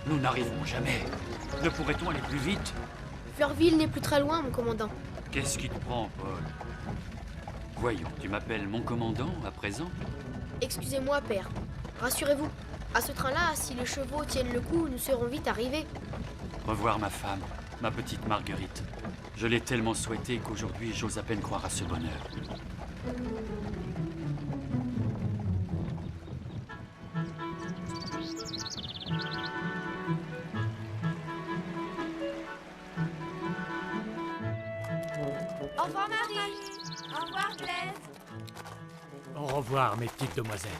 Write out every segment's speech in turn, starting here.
Nous n'arriverons jamais. Ne pourrait-on aller plus vite? Fleurville n'est plus très loin, mon commandant. Qu'est-ce qui te prend, Paul? Voyons, tu m'appelles mon commandant à présent? Excusez-moi, père. Rassurez-vous, à ce train-là, si les chevaux tiennent le coup, nous serons vite arrivés. Revoir ma femme, ma petite Marguerite. Je l'ai tellement souhaité qu'aujourd'hui, j'ose à peine croire à ce bonheur. Au revoir Marie. Au revoir Blaise. Au revoir, mes petites demoiselles.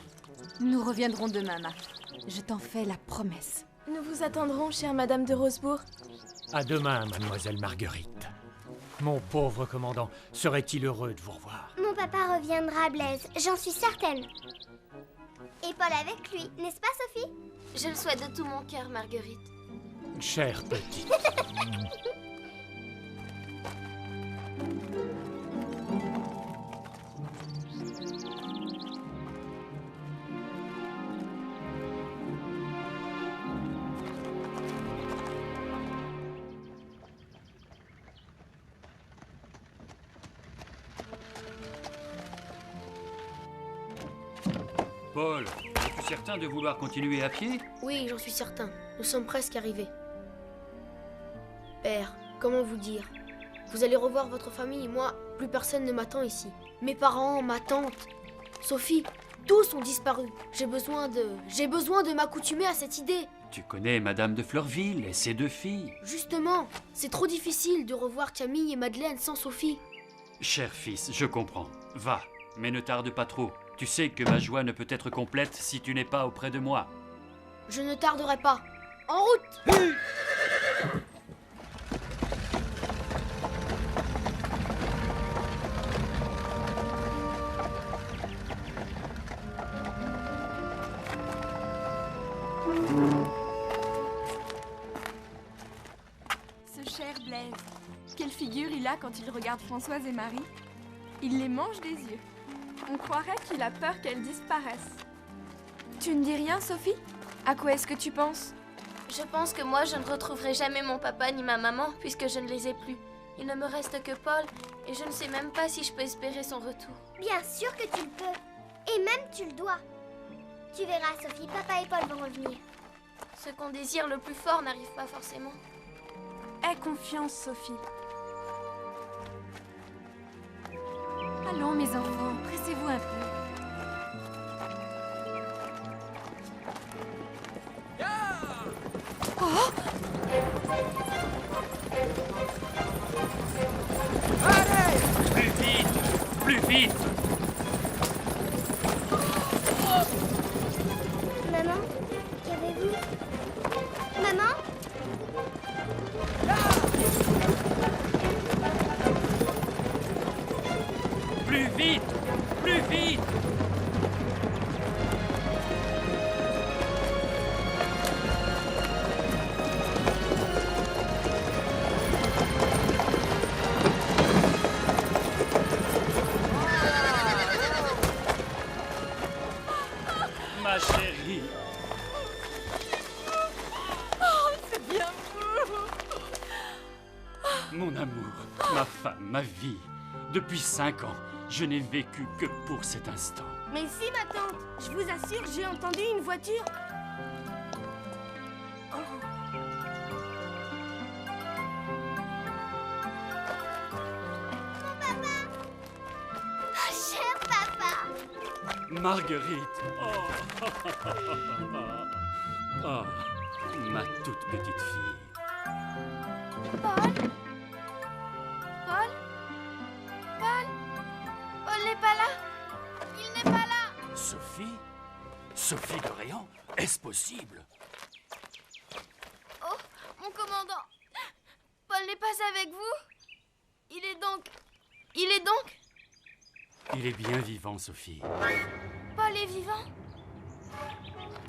Nous reviendrons demain, Marie. Je t'en fais la promesse. Nous vous attendrons, chère Madame de Rosebourg. À demain, mademoiselle Marguerite. Mon pauvre commandant, serait-il heureux de vous revoir? Mon papa reviendra, Blaise, j'en suis certaine. Et Paul avec lui, n'est-ce pas, Sophie? Je le souhaite de tout mon cœur, Marguerite. Chère petite. Paul, es-tu certain de vouloir continuer à pied? Oui, j'en suis certain. Nous sommes presque arrivés. Père, comment vous dire? Vous allez revoir votre famille, moi, plus personne ne m'attend ici. Mes parents, ma tante, Sophie, tous ont disparu. J'ai besoin de m'accoutumer à cette idée. Tu connais Madame de Fleurville et ses 2 filles. Justement, c'est trop difficile de revoir Camille et Madeleine sans Sophie. Cher fils, je comprends. Va, mais ne tarde pas trop. Tu sais que ma joie ne peut être complète si tu n'es pas auprès de moi. Je ne tarderai pas. En route! Ce cher Blaise. Quelle figure il a quand il regarde Françoise et Marie. Il les mange des yeux. On croirait qu'il a peur qu'elles disparaissent. Tu ne dis rien, Sophie? À quoi est-ce que tu penses? Je pense que moi, je ne retrouverai jamais mon papa ni ma maman, puisque je ne les ai plus. Il ne me reste que Paul, et je ne sais même pas si je peux espérer son retour. Bien sûr que tu le peux. Et même tu le dois. Tu verras, Sophie, papa et Paul vont revenir. Ce qu'on désire le plus fort n'arrive pas forcément. Aie confiance, Sophie. Allons, mes enfants, pressez-vous un peu. Plus vite! Plus vite! Maman, qu'avez-vous? Maman? Plus vite! Plus vite! Ma chérie! C'est bien vous. Mon amour, ma femme, ma vie. Depuis 5 ans, je n'ai vécu que pour cet instant. Mais si, ma tante, je vous assure, j'ai entendu une voiture. Oh, cher papa! Marguerite! Oh, oh, ma toute petite fille. Paul? Paul? Paul? Paul n'est pas là? Il n'est pas là! Sophie? Sophie de Réan? Est-ce possible? Oh, mon commandant! Paul n'est pas avec vous? Il est donc... Il est bien vivant, Sophie. Paul est vivant?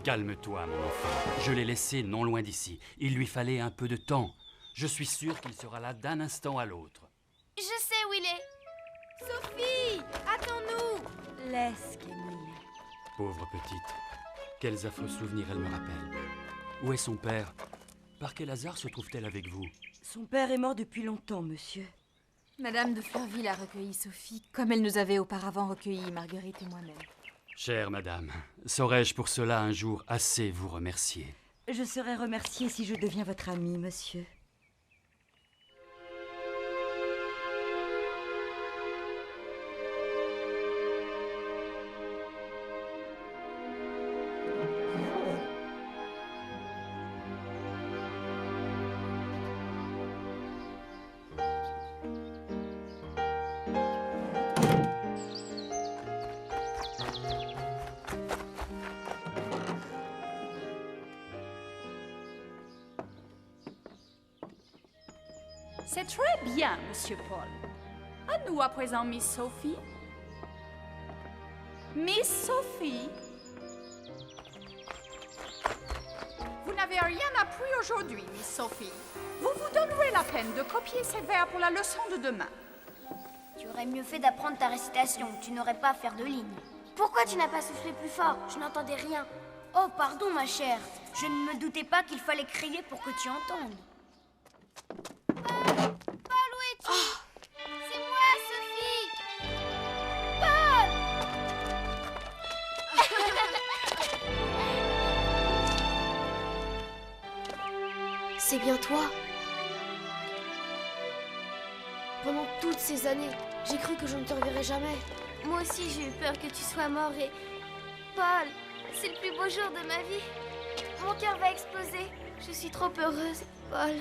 Calme-toi, mon enfant. Je l'ai laissé non loin d'ici. Il lui fallait un peu de temps. Je suis sûr qu'il sera là d'un instant à l'autre. Je sais où il est. Sophie, attends-nous. Laisse Camille. Pauvre petite. Quels affreux souvenirs elle me rappelle. Où est son père? par quel hasard se trouve-t-elle avec vous? Son père est mort depuis longtemps, monsieur. Madame de Fleurville a recueilli Sophie, comme elle nous avait auparavant recueilli Marguerite et moi-même. Chère madame, saurais-je pour cela un jour assez vous remercier? Je serai remerciée si je deviens votre amie, monsieur. C'est très bien, Monsieur Paul. À nous à présent, Miss Sophie. Miss Sophie. Vous n'avez rien appris aujourd'hui, Miss Sophie. Vous vous donnerez la peine de copier ces vers pour la leçon de demain. Tu aurais mieux fait d'apprendre ta récitation. Tu n'aurais pas à faire de lignes. Pourquoi tu n'as pas soufflé plus fort? Je n'entendais rien. Oh, pardon, ma chère. Je ne me doutais pas qu'il fallait crier pour que tu entendes. Paul, où es-tu? C'est moi, Sophie. C'est bien toi. Pendant toutes ces années, j'ai cru que je ne te reverrais jamais. Moi aussi, j'ai eu peur que tu sois mort et... Paul, c'est le plus beau jour de ma vie. Mon cœur va exploser. Je suis trop heureuse, Paul.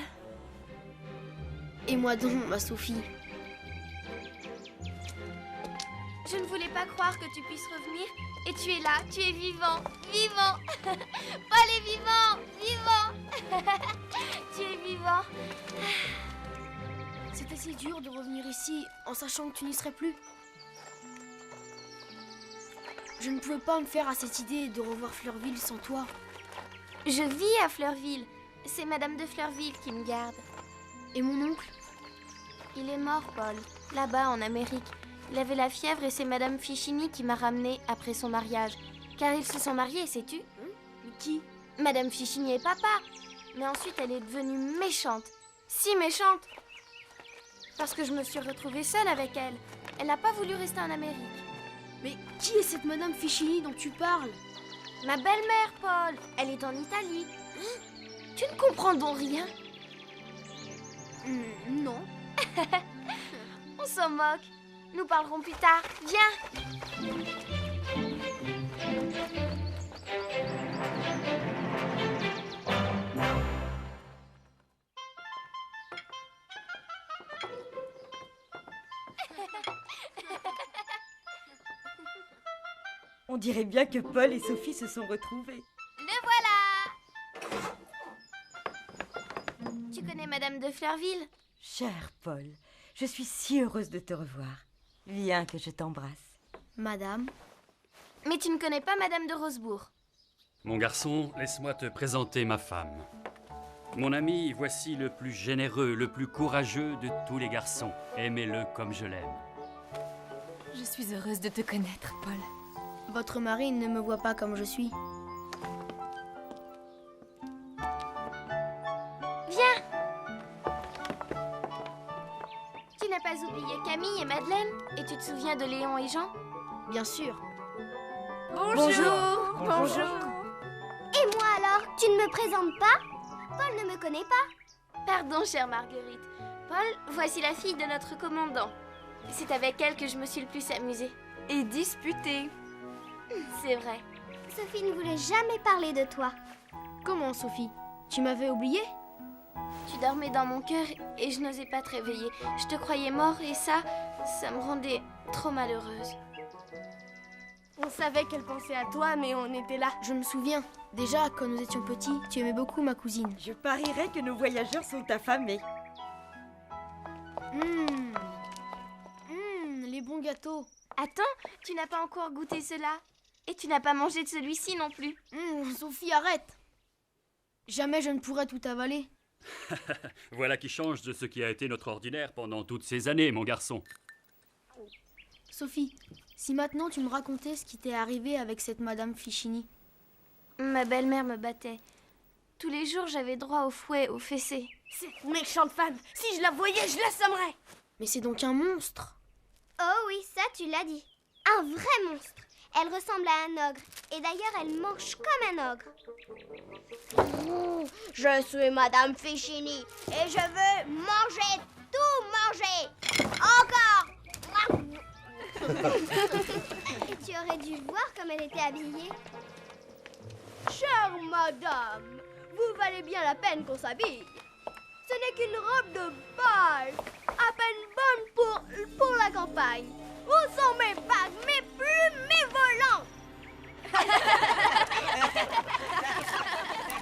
Et moi donc, ma Sophie. Je ne voulais pas croire que tu puisses revenir. Et tu es là, tu es vivant, vivant. Paul est vivant, vivant. Tu es vivant. C'était si dur de revenir ici en sachant que tu n'y serais plus. Je ne pouvais pas me faire à cette idée de revoir Fleurville sans toi. Je vis à Fleurville. C'est Madame de Fleurville qui me garde. Et mon oncle? Il est mort, Paul. Là-bas, en Amérique. Il avait la fièvre et c'est Madame Fichini qui m'a ramenée après son mariage. Car ils se sont mariés, sais-tu? Mais qui? Madame Fichini et papa. Mais ensuite, elle est devenue méchante. Si méchante. Parce que je me suis retrouvée seule avec elle. Elle n'a pas voulu rester en Amérique. Mais qui est cette Madame Fichini dont tu parles? Ma belle-mère, Paul. Elle est en Italie. Tu ne comprends donc rien? Non. On s'en moque. Nous parlerons plus tard. Viens. On dirait bien que Paul et Sophie se sont retrouvés. Le voilà. Tu connais Madame de Fleurville? Cher Paul, je suis si heureuse de te revoir. Viens que je t'embrasse. Madame? Mais tu ne connais pas Madame de Rosebourg? Mon garçon, laisse-moi te présenter ma femme. Mon ami, voici le plus généreux, le plus courageux de tous les garçons. Aimez-le comme je l'aime. Je suis heureuse de te connaître, Paul. Votre mari ne me voit pas comme je suis. Viens. Tu n'as pas oublié Camille et Madeleine? Et tu te souviens de Léon et Jean? Bien sûr. Bonjour. Bonjour. Et moi alors? Tu ne me présentes pas? Paul ne me connaît pas. Pardon, chère Marguerite. Paul, voici la fille de notre commandant. C'est avec elle que je me suis le plus amusée. Et disputée. C'est vrai. Sophie ne voulait jamais parler de toi. Comment, Sophie? Tu m'avais oublié? Tu dormais dans mon cœur et je n'osais pas te réveiller. Je te croyais mort et ça me rendait trop malheureuse. On savait qu'elle pensait à toi, mais on était là. Je me souviens. Déjà, quand nous étions petits, tu aimais beaucoup ma cousine. Je parierais que nos voyageurs sont affamés. Les bons gâteaux. Attends, tu n'as pas encore goûté cela. Et tu n'as pas mangé de celui-ci non plus. Sophie, arrête. Jamais je ne pourrais tout avaler. Voilà qui change de ce qui a été notre ordinaire pendant toutes ces années, mon garçon. Sophie, si maintenant tu me racontais ce qui t'est arrivé avec cette Madame Fichini. Ma belle-mère me battait. Tous les jours, j'avais droit au fouet, au fessé. Cette méchante femme, si je la voyais, je l'assommerais. Mais c'est donc un monstre. Oh oui, ça tu l'as dit. Un vrai monstre. Elle ressemble à un ogre. Et d'ailleurs, elle mange comme un ogre. Je suis Madame Fichini et je veux manger, tout manger. Encore. Et tu aurais dû voir comme elle était habillée. Chère madame, vous valez bien la peine qu'on s'habille. Ce n'est qu'une robe de bal, à peine bonne pour la campagne. Où sont mes bagues, mes plumes, mes volants?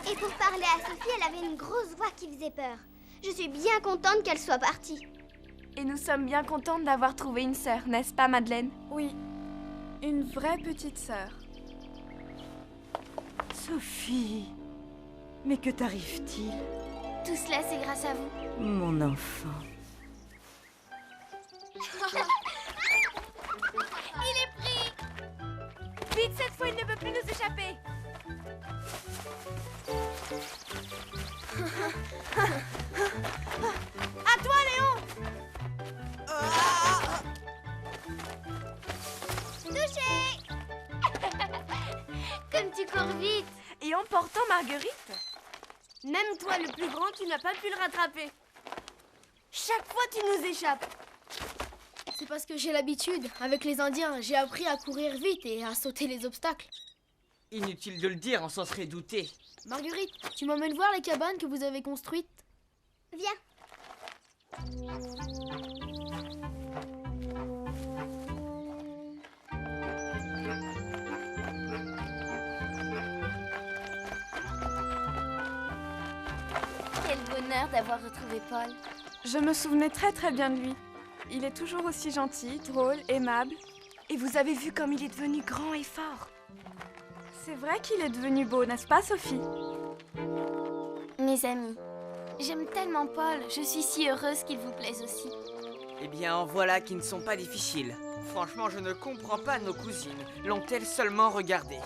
Et pour parler à Sophie, elle avait une grosse voix qui faisait peur. Je suis bien contente qu'elle soit partie. Et nous sommes bien contentes d'avoir trouvé une sœur, n'est-ce pas, Madeleine? Oui, une vraie petite sœur. Sophie, mais que t'arrive-t-il? Tout cela, c'est grâce à vous. Mon enfant. Il est pris! Vite, cette fois, il ne peut plus nous échapper. À toi, Léon. Touché! Comme tu cours vite! Et en portant Marguerite? Même toi, le plus grand, tu n'as pas pu le rattraper. Chaque fois, tu nous échappes. C'est parce que j'ai l'habitude. Avec les Indiens, j'ai appris à courir vite et à sauter les obstacles. Inutile de le dire, on s'en serait douté. Marguerite, tu m'emmènes voir les cabanes que vous avez construites? Viens. Quel bonheur d'avoir retrouvé Paul. Je me souvenais très bien de lui. Il est toujours aussi gentil, drôle, aimable. Et vous avez vu comme il est devenu grand et fort. C'est vrai qu'il est devenu beau, n'est-ce pas, Sophie? Mes amis, j'aime tellement Paul. Je suis si heureuse qu'il vous plaise aussi. Eh bien, en voilà qui ne sont pas difficiles. Franchement, je ne comprends pas nos cousines. L'ont-elles seulement regardé?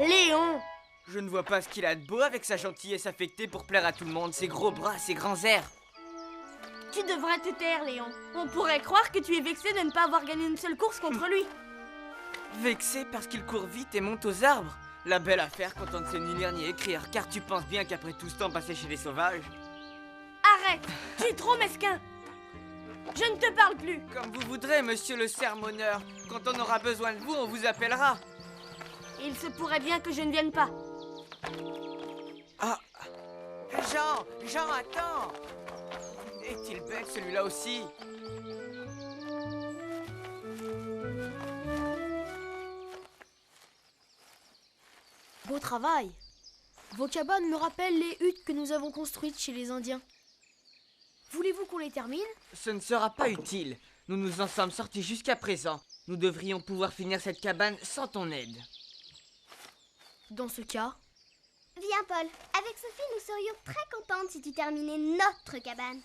Léon. Je ne vois pas ce qu'il a de beau avec sa gentillesse affectée pour plaire à tout le monde, ses gros bras, ses grands airs. Tu devrais te taire, Léon. On pourrait croire que tu es vexé de ne pas avoir gagné une seule course contre lui. Vexé parce qu'il court vite et monte aux arbres. La belle affaire quand on ne sait ni lire ni écrire, car tu penses bien qu'après tout ce temps passé chez les sauvages... Arrête. Tu es trop mesquin. Je ne te parle plus. Comme vous voudrez, monsieur le sermonneur. Quand on aura besoin de vous, on vous appellera. Il se pourrait bien que je ne vienne pas. Ah, Jean, attends. Est-il belle celui-là aussi? Beau travail. Vos cabanes me rappellent les huttes que nous avons construites chez les Indiens. Voulez-vous qu'on les termine? Ce ne sera pas utile. Nous nous en sommes sortis jusqu'à présent. Nous devrions pouvoir finir cette cabane sans ton aide. Dans ce cas... Viens, Paul. Avec Sophie, nous serions très contentes si tu terminais notre cabane.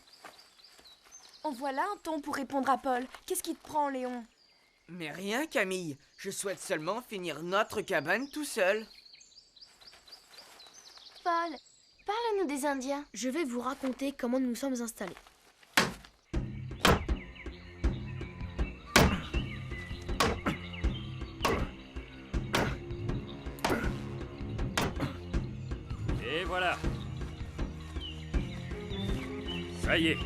En voilà un ton pour répondre à Paul. Qu'est-ce qui te prend, Léon? Mais rien, Camille. Je souhaite seulement finir notre cabane tout seul. Paul, parle-nous des Indiens. Je vais vous raconter comment nous nous sommes installés. Et voilà. Ça y est,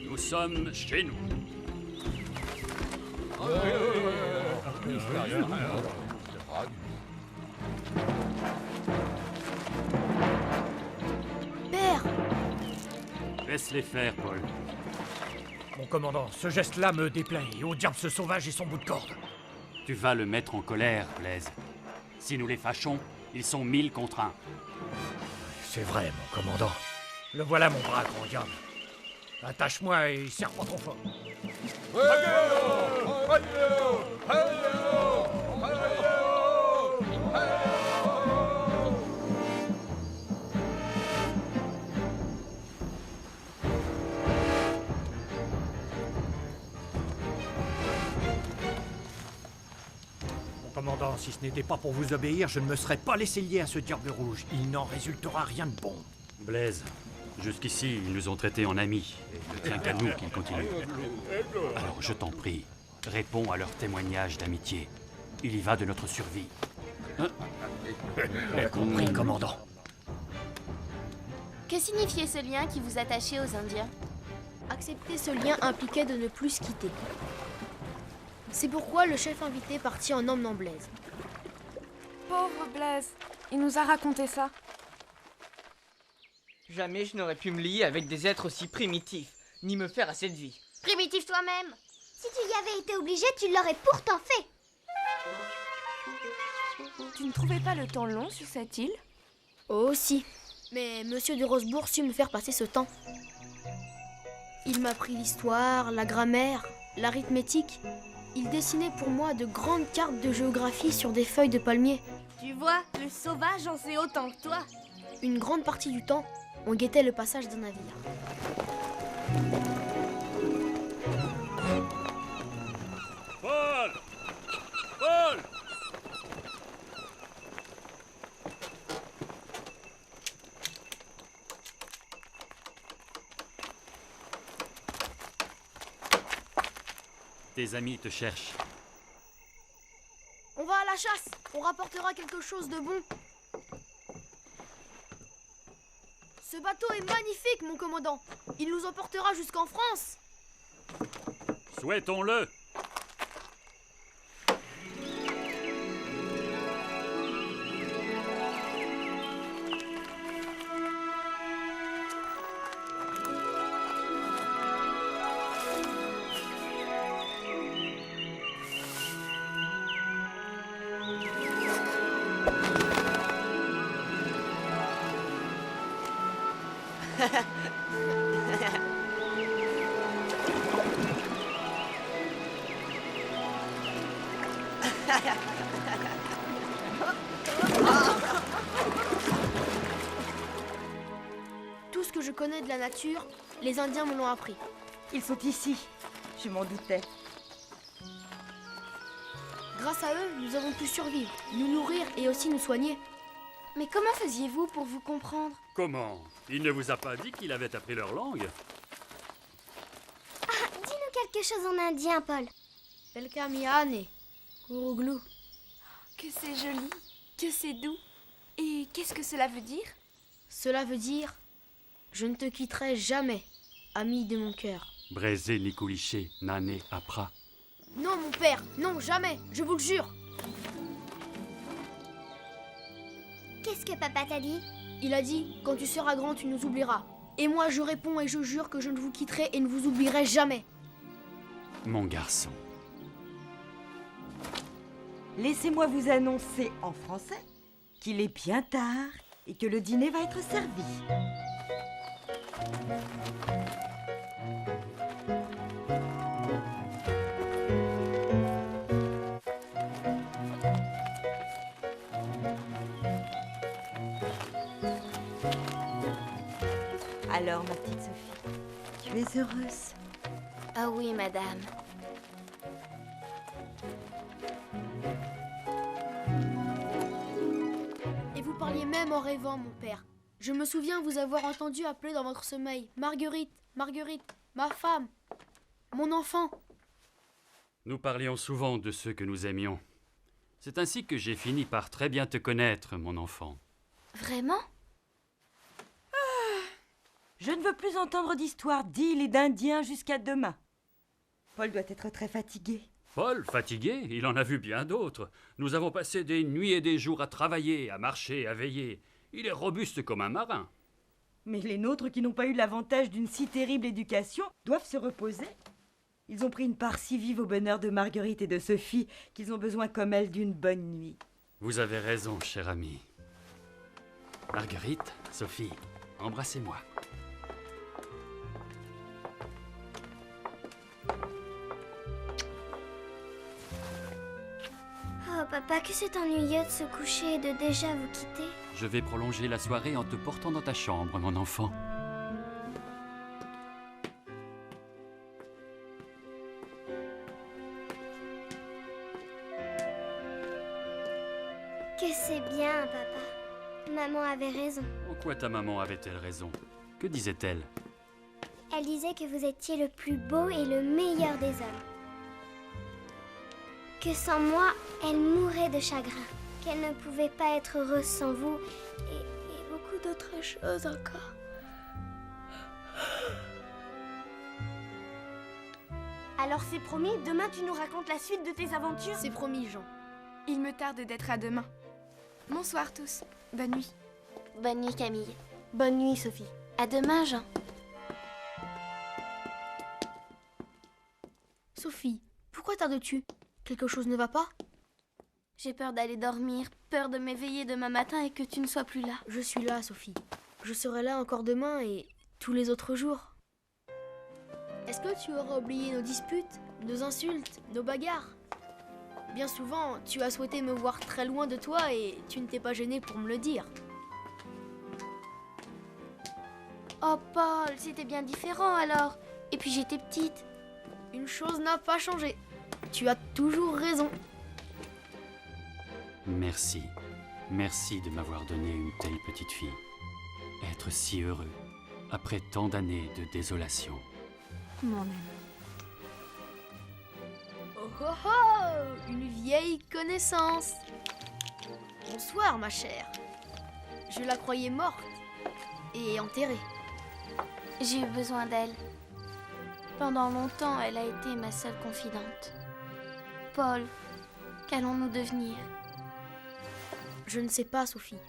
nous sommes chez nous. Père! Laisse-les faire, Paul. Mon commandant, ce geste-là me déplaît. Et au diable ce sauvage et son bout de corde. Tu vas le mettre en colère, Blaise. Si nous les fâchons, ils sont 1000 contre 1. C'est vrai, mon commandant. Le voilà, mon bras, grand diable. Attache-moi et serre pas trop fort. Mon commandant, Pourtant, si ce n'était pas pour vous obéir, je ne me serais pas laissé lier à ce diable rouge. Il n'en résultera rien de bon. Blaise, jusqu'ici, ils nous ont traités en amis. Et il ne tient qu'à nous qu'ils continuent. Alors, je t'en prie, réponds à leur témoignage d'amitié. Il y va de notre survie. Bien compris, commandant. Que signifiait ce lien qui vous attachait aux Indiens? Accepter ce lien impliquait de ne plus se quitter. C'est pourquoi le chef invité partit en emmenant Blaise. Pauvre Blaise, il nous a raconté ça. Jamais je n'aurais pu me lier avec des êtres aussi primitifs, ni me faire à cette vie. Primitif toi-même. Si tu y avais été obligé, tu l'aurais pourtant fait. Tu ne trouvais pas le temps long sur cette île? Oh si, mais Monsieur de Rosebourg sut me faire passer ce temps. Il m'a appris l'histoire, la grammaire, l'arithmétique. Il dessinait pour moi de grandes cartes de géographie sur des feuilles de palmier. Tu vois, le sauvage en sait autant que toi. Une grande partie du temps, on guettait le passage d'un navire. Paul! Paul! Tes amis te cherchent. On va à la chasse, on rapportera quelque chose de bon. Ce bateau est magnifique, mon commandant. Il nous emportera jusqu'en France. Souhaitons-le! Tout ce que je connais de la nature, les Indiens me l'ont appris. Ils sont ici. Je m'en doutais. Grâce à eux, nous avons pu survivre, nous nourrir et aussi nous soigner. Mais comment faisiez-vous pour vous comprendre? Comment? Il ne vous a pas dit qu'il avait appris leur langue? Dis-nous quelque chose en indien, Paul. Pelkamiane, Kuruglou. Que c'est joli, que c'est doux. Et qu'est-ce que cela veut dire? Cela veut dire, je ne te quitterai jamais, ami de mon cœur. Braisé Nikouliché, Nané Apra. Non, mon père, non, jamais, je vous le jure. Qu'est-ce que papa t'a dit? Il a dit, quand tu seras grand, tu nous oublieras. Et moi, je réponds et je jure que je ne vous quitterai et ne vous oublierai jamais. Mon garçon. Laissez-moi vous annoncer en français qu'il est bien tard et que le dîner va être servi. Alors, ma petite Sophie, tu es heureuse? Ah oui, madame. Et vous parliez même en rêvant, mon père. Je me souviens vous avoir entendu appeler dans votre sommeil. Marguerite, Marguerite, ma femme, mon enfant. Nous parlions souvent de ceux que nous aimions. C'est ainsi que j'ai fini par très bien te connaître, mon enfant. Vraiment? Je ne veux plus entendre d'histoires d'îles et d'Indiens jusqu'à demain. Paul doit être très fatigué. Paul, fatigué, il en a vu bien d'autres. Nous avons passé des nuits et des jours à travailler, à marcher, à veiller. Il est robuste comme un marin. Mais les nôtres qui n'ont pas eu l'avantage d'une si terrible éducation doivent se reposer. Ils ont pris une part si vive au bonheur de Marguerite et de Sophie qu'ils ont besoin comme elles d'une bonne nuit. Vous avez raison, cher ami. Marguerite, Sophie, embrassez-moi. Oh papa, que c'est ennuyeux de se coucher et de déjà vous quitter. Je vais prolonger la soirée en te portant dans ta chambre, mon enfant. maman avait raison. En quoi ta maman avait-elle raison? Que disait-elle? Elle disait que vous étiez le plus beau et le meilleur des hommes. Que sans moi, elle mourrait de chagrin. Qu'elle ne pouvait pas être heureuse sans vous. Et beaucoup d'autres choses encore. Alors c'est promis, demain tu nous racontes la suite de tes aventures? C'est promis, Jean. Il me tarde d'être à demain. Bonsoir tous. Bonne nuit. Bonne nuit, Camille. Bonne nuit, Sophie. À demain, Jean. Sophie, pourquoi tardes-tu? Quelque chose ne va pas? J'ai peur d'aller dormir, peur de m'éveiller demain matin et que tu ne sois plus là. Je suis là, Sophie. Je serai là encore demain et tous les autres jours. Est-ce que tu auras oublié nos disputes, nos insultes, nos bagarres? Bien souvent, tu as souhaité me voir très loin de toi et tu ne t'es pas gêné pour me le dire. Oh Paul, c'était bien différent alors. Et puis j'étais petite. Une chose n'a pas changé. Tu as toujours raison. Merci. Merci de m'avoir donné une telle petite fille. Être si heureux, après tant d'années de désolation. Mon ami. Oh oh oh! Une vieille connaissance. Bonsoir, ma chère. Je la croyais morte et enterrée. J'ai eu besoin d'elle. Pendant longtemps, elle a été ma seule confidente. Paul, qu'allons-nous devenir? Je ne sais pas, Sophie.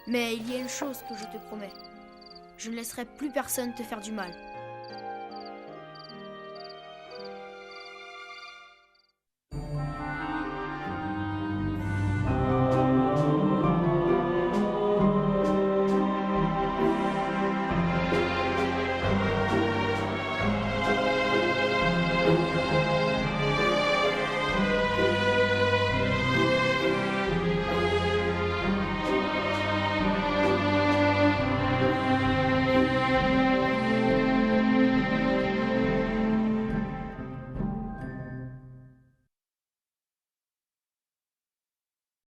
Mais il y a une chose que je te promets. Je ne laisserai plus personne te faire du mal.